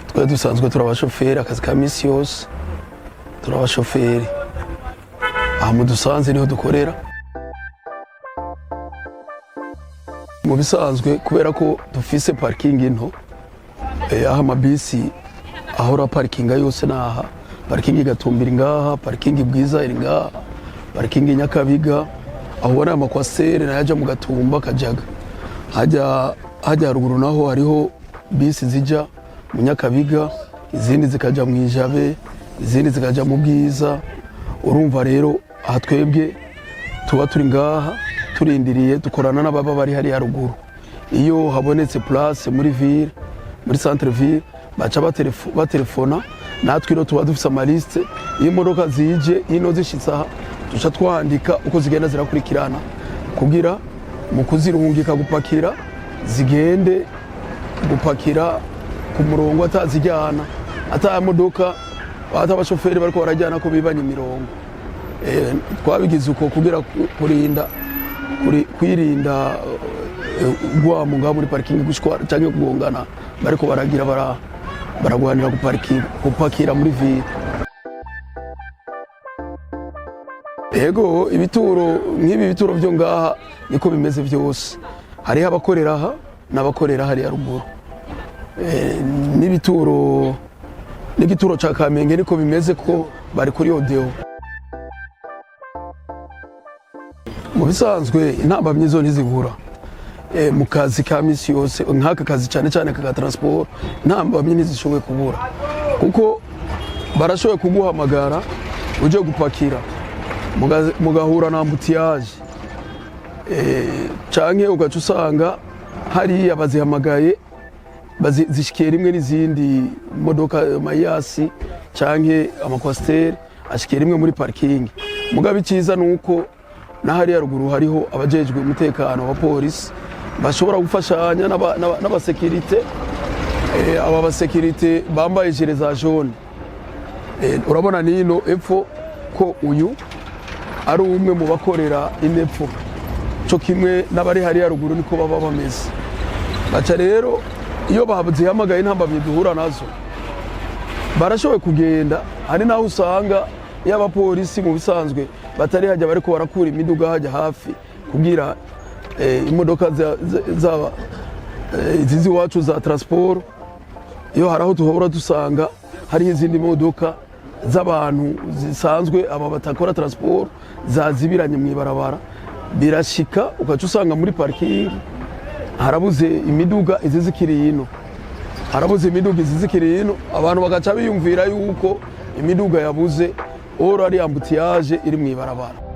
Twe dusanzwe turabashoferi akazi ka misi yose turabashoferi aha mu Dusanze niho dukorera mu bisanzwe kubera ko dufise parking into aha amabisi ahora parkinga yose naha parking Gatumbira ngaha parking Bwiza iri ngaha parking Nyakabiga aho ubona amakwasere nayaja mu Gatumba Kajaga hajya ruguru naho hariho bisi zija mu Nyakabiga izindi zikaja mu Ijabe izindi zikaja mu Bwiza urumva rero aha twebwe tuba turi ngaha turindiriye dukorana n'ababa bari hari ya ruguru iyo habonetse place muri ville muri centre ville baca batelefona natwe ino tuba dufise amaliste iyo imodoka zije ino zishitsa duca twandika uko zigenda zirakurikirana kugira mu kuzirungika gupakira zigende gupakira ku murongo atazijyana ata modoka abashoferi bariko barajyana ko bibanye imirongo twabigize uko kugira kwirinda gwamu ngaho muri parking gushwa cyangwa kugongana bariko baragira baragwanira gupakira muri ville. Ego ibituro nk'ibi bituro byo ngaha niko bimeze byose hari abakorera aha n'abakorera hari ya ruguru n'igituro ca Kamenge niko bimeze ko bari kuri Odeo. Mu bisanzwe intamba myizo ntizigura mu kazi ka misi yose nk'aka kazi cyane cyane ka transport intamba myizo zishoboye kubura kuko barashoboye kuguhamagara uje gupakira mugahura na ambutiyage canke ugaca usanga hari abazihamagaye zishikiye rimwe n'izindi modoka mayasi canke amakwasiteri ashikiye rimwe muri parking mugabe iciza nuko nahari ya ruguru hariho abajejwe umutekano wa polisi bashobora gufashanya n'abasekirite aba basekirite bambaye jire za jaune urabona nino epfo ko uyu ari umwe mu bakorera inepfo cyo kimwe n'abari hari ya ruguru niko baba bameze baca rero iyo bazihamagaye intambamye duhura nazo barashoboye kugenda hari naho usanga y'abapolisi mu bisanzwe batari hajya bariko barakura imiduga hajya hafi kugira imodoka zaba izizi wacu za transport iyo haraho tuhora dusanga hari izindi modoka z'abantu zisanzwe aba batakora transport zazibiranye mu ibarabara birashika ugaca usanga muri parking harabuze imiduga izizikiriye ino harabuze imiduga izizikiriye ino abantu bagaca biyumvira yuko imiduga yabuze ora ari ambutiyage iri mu ibarabara.